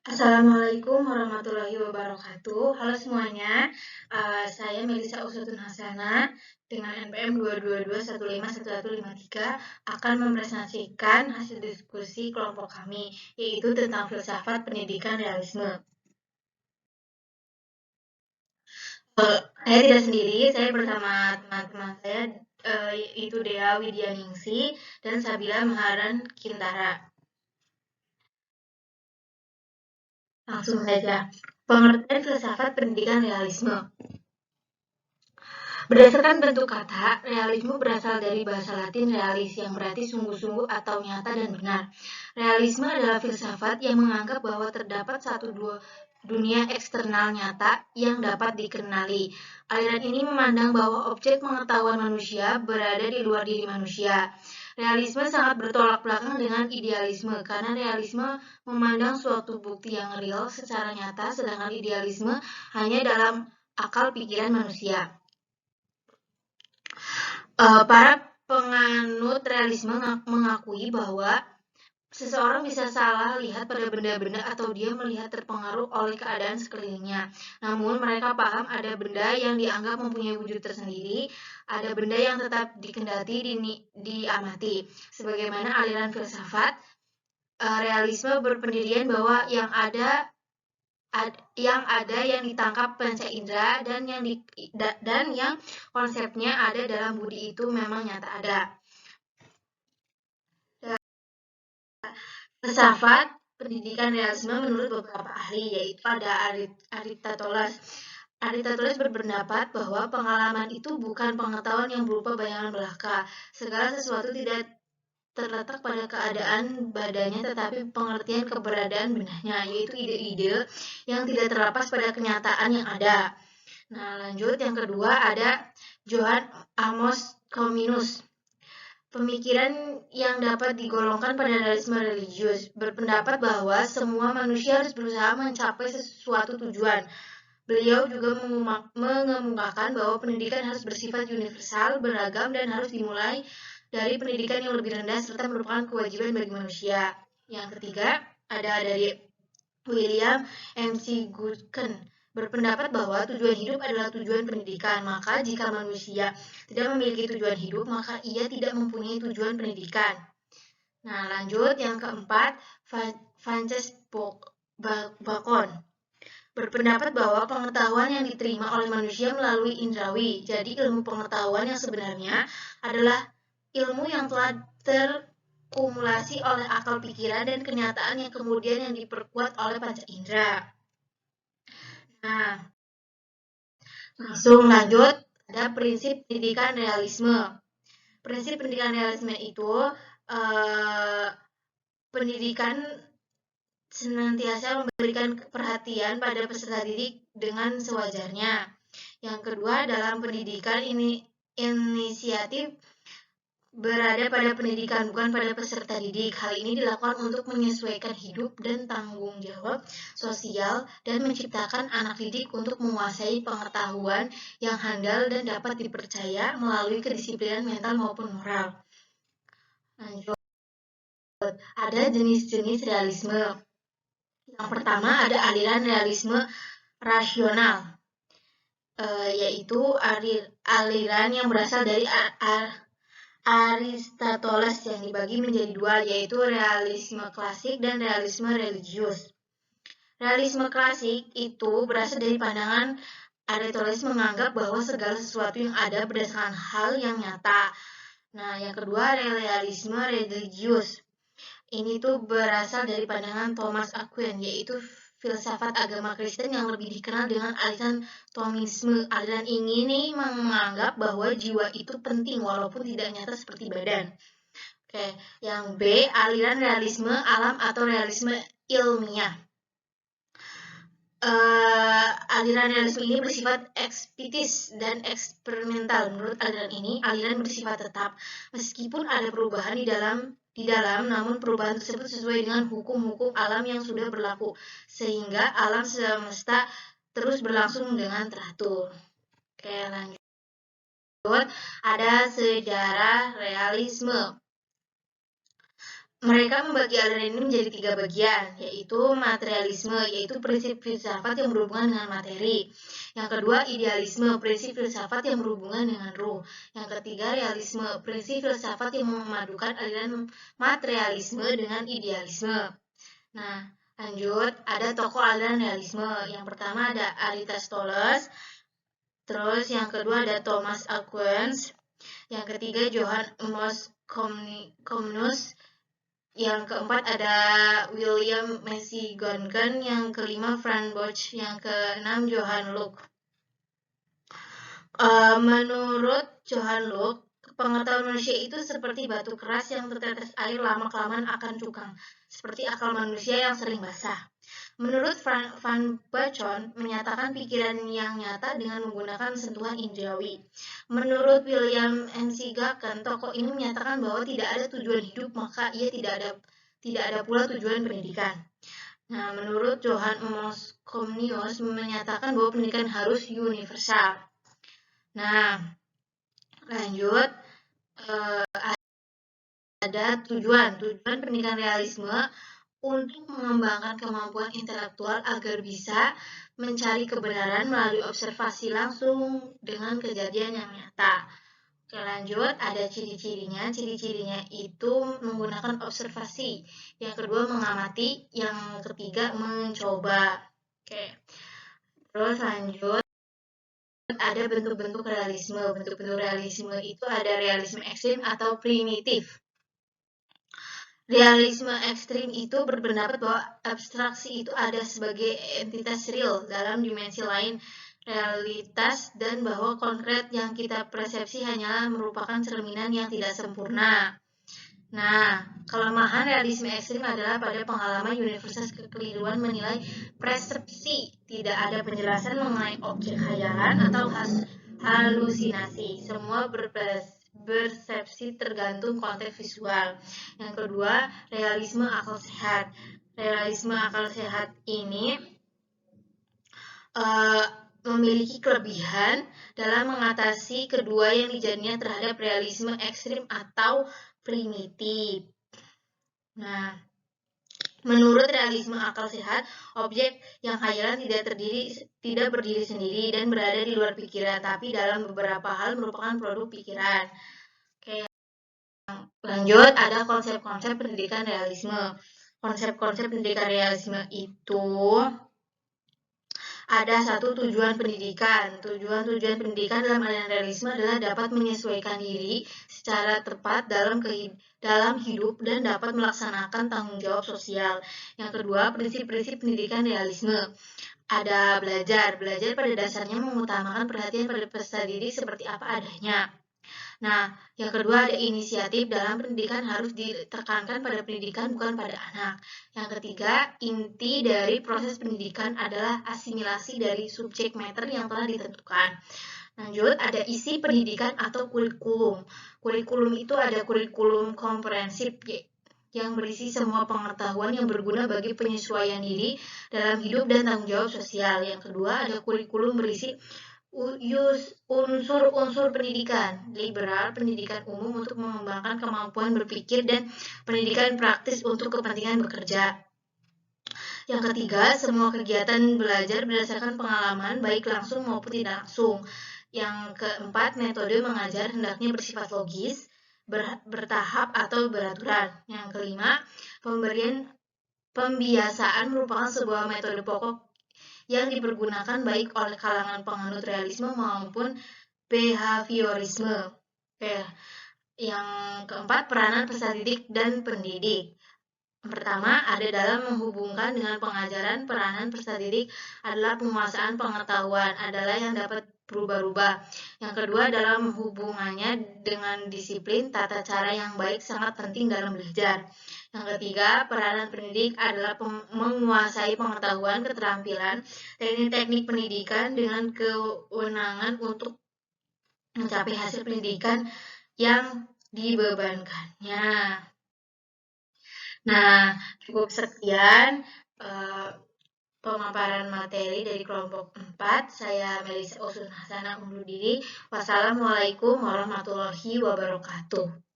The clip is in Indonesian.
Assalamualaikum warahmatullahi wabarakatuh. Halo semuanya, saya Melisa Uswatun Hasana dengan NPM 222151153 akan mempresentasikan hasil diskusi kelompok kami, yaitu tentang filsafat pendidikan realisme. Saya tidak sendiri, saya bersama teman-teman saya, yaitu Dea Widyaningsi dan Sabila Maharan Kintara. Langsung saja, pengertian filsafat pendidikan realisme. Berdasarkan bentuk kata, realisme berasal dari bahasa Latin realis yang berarti sungguh-sungguh atau nyata dan benar. Realisme adalah filsafat yang menganggap bahwa terdapat satu dua dunia eksternal nyata yang dapat dikenali. Aliran ini memandang bahwa objek pengetahuan manusia berada di luar diri manusia. Realisme sangat bertolak belakang dengan idealisme karena realisme memandang suatu bukti yang real secara nyata, sedangkan idealisme hanya dalam akal pikiran manusia. Para penganut realisme mengakui bahwa seseorang bisa salah lihat pada benda-benda atau dia melihat terpengaruh oleh keadaan sekelilingnya. Namun mereka paham ada benda yang dianggap mempunyai wujud tersendiri, ada benda yang tetap dikendaki, diamati. Sebagaimana aliran filsafat, realisme berpendirian bahwa yang yang ditangkap panca indera dan yang konsepnya ada dalam budi itu memang nyata ada. Filsafat pendidikan realisme menurut beberapa ahli, yaitu ada Aristoteles. Aristoteles berpendapat bahwa pengalaman itu bukan pengetahuan yang berupa bayangan belaka. Segala sesuatu tidak terletak pada keadaan badannya, tetapi pengertian keberadaan bendanya, yaitu ide-ide yang tidak terlepas pada kenyataan yang ada. Nah, lanjut yang kedua ada Johann Amos Comenius. Pemikiran yang dapat digolongkan pada realisme religius berpendapat bahwa semua manusia harus berusaha mencapai sesuatu tujuan. Beliau juga mengemukakan bahwa pendidikan harus bersifat universal, beragam, dan harus dimulai dari pendidikan yang lebih rendah serta merupakan kewajiban bagi manusia. Yang ketiga, ada dari William McGurk berpendapat bahwa tujuan hidup adalah tujuan pendidikan. Maka jika manusia tidak memiliki tujuan hidup, maka ia tidak mempunyai tujuan pendidikan. Nah, lanjut yang keempat, Francis Bacon berpendapat bahwa pengetahuan yang diterima oleh manusia melalui indrawi. Jadi ilmu pengetahuan yang sebenarnya adalah ilmu yang telah terkumulasi oleh akal pikiran dan kenyataan yang kemudian yang diperkuat oleh panca indera. Nah, langsung lanjut, ada prinsip pendidikan realisme. Prinsip pendidikan realisme itu pendidikan senantiasa memberikan perhatian pada peserta didik dengan sewajarnya. Yang kedua, dalam pendidikan inisiatif berada pada pendidikan, bukan pada peserta didik. Hal ini dilakukan untuk menyesuaikan hidup dan tanggung jawab sosial dan menciptakan anak didik untuk menguasai pengetahuan yang handal dan dapat dipercaya melalui kedisiplinan mental maupun moral. Lanjut, ada jenis-jenis realisme. Yang pertama ada aliran realisme rasional, yaitu aliran yang berasal dari Aristoteles yang dibagi menjadi dua, yaitu realisme klasik dan realisme religius. Realisme klasik itu berasal dari pandangan Aristoteles menganggap bahwa segala sesuatu yang ada berdasarkan hal yang nyata. Nah, yang kedua realisme religius. Ini tuh berasal dari pandangan Thomas Aquinas, yaitu filsafat agama Kristen yang lebih dikenal dengan aliran Thomisme. Aliran ini nih menganggap bahwa jiwa itu penting walaupun tidak nyata seperti badan. Oke, yang B, aliran realisme alam atau realisme ilmiah. Aliran realisme ini bersifat eksperitis dan eksperimental. Menurut aliran ini, aliran bersifat tetap meskipun ada perubahan di dalam, namun perubahan tersebut sesuai dengan hukum-hukum alam yang sudah berlaku, sehingga alam semesta terus berlangsung dengan teratur. Oke, lanjut. Ada sejarah realisme. Mereka membagi aliran ini menjadi 3 bagian, yaitu materialisme, yaitu prinsip filsafat yang berhubungan dengan materi. Yang kedua, idealisme, prinsip filsafat yang berhubungan dengan ruh. Yang ketiga, realisme, prinsip filsafat yang memadukan aliran materialisme dengan idealisme. Nah, lanjut, ada tokoh aliran realisme. Yang pertama ada Aristoteles, terus yang kedua ada Thomas Aquinas, yang ketiga Johann Amos Comenius, yang keempat ada William Macy Gonken, yang kelima Franz Bosch, yang keenam Johann Locke. Menurut Johann Locke, pengetahuan manusia itu seperti batu keras yang tertetes air lama-kelamaan akan cukang, seperti akal manusia yang sering basah. Menurut Van Bacon, menyatakan pikiran yang nyata dengan menggunakan sentuhan indrawi. Menurut William McGucken, tokoh ini menyatakan bahwa tidak ada tujuan hidup, maka ia tidak ada pula tujuan pendidikan. Nah, menurut Johann Amos Comenius menyatakan bahwa pendidikan harus universal. Nah, lanjut, ada tujuan pendidikan realisme untuk mengembangkan kemampuan intelektual agar bisa mencari kebenaran melalui observasi langsung dengan kejadian yang nyata. Oke, lanjut, ada ciri-cirinya. Ciri-cirinya itu menggunakan observasi. Yang kedua mengamati, yang ketiga mencoba. Oke. Terus lanjut, ada bentuk-bentuk realisme. Bentuk-bentuk realisme itu ada realisme ekstrim atau primitif. Realisme ekstrim itu berpendapat bahwa abstraksi itu ada sebagai entitas real dalam dimensi lain realitas dan bahwa konkret yang kita persepsi hanyalah merupakan cerminan yang tidak sempurna. Nah, kelemahan realisme ekstrim adalah pada pengalaman universitas kekeliruan menilai persepsi, tidak ada penjelasan mengenai objek khayalan atau halusinasi. Semua persepsi tergantung konteks visual. Yang kedua, realisme akal sehat. Realisme akal sehat ini memiliki kelebihan dalam mengatasi kedua yang dijadinya terhadap realisme ekstrim atau primitif. Nah, menurut realisme akal sehat, objek yang khayalan tidak berdiri sendiri dan berada di luar pikiran, tapi dalam beberapa hal merupakan produk pikiran. Oke, lanjut, ada konsep-konsep pendidikan realisme. Konsep-konsep pendidikan realisme itu ada satu tujuan pendidikan. Tujuan pendidikan dalam aliran realisme adalah dapat menyesuaikan diri secara tepat dalam hidup dan dapat melaksanakan tanggung jawab sosial. Yang kedua, prinsip-prinsip pendidikan realisme. Ada belajar. Belajar pada dasarnya mengutamakan perhatian pada peserta didik seperti apa adanya. Nah, yang kedua ada inisiatif dalam pendidikan harus ditekankan pada pendidikan bukan pada anak. Yang ketiga, inti dari proses pendidikan adalah asimilasi dari subjek matter yang telah ditentukan. Lanjut, ada isi pendidikan atau kurikulum. Kurikulum itu ada kurikulum komprehensif yang berisi semua pengetahuan yang berguna bagi penyesuaian diri dalam hidup dan tanggung jawab sosial. Yang kedua, ada kurikulum berisi unsur-unsur pendidikan liberal, pendidikan umum untuk mengembangkan kemampuan berpikir dan pendidikan praktis untuk kepentingan bekerja. Yang ketiga, semua kegiatan belajar berdasarkan pengalaman baik langsung maupun tidak langsung. Yang keempat, metode mengajar hendaknya bersifat logis, bertahap atau beraturan. Yang kelima, pembiasaan merupakan sebuah metode pokok yang dipergunakan baik oleh kalangan penganut realisme maupun behaviorisme. Oke. Yang keempat, peranan peserta didik dan pendidik. Pertama, ada dalam menghubungkan dengan pengajaran. Peranan peserta didik adalah penguasaan pengetahuan, adalah yang dapat berubah-ubah. Yang kedua, dalam hubungannya dengan disiplin, tata cara yang baik sangat penting dalam belajar. Yang ketiga, peranan pendidik adalah menguasai pengetahuan, keterampilan, teknik-teknik pendidikan dengan kewenangan untuk mencapai hasil pendidikan yang dibebankannya. Nah, cukup sekian pemaparan materi dari kelompok 4. Saya Melisa Osun Hasana undur diri. Wassalamualaikum warahmatullahi wabarakatuh.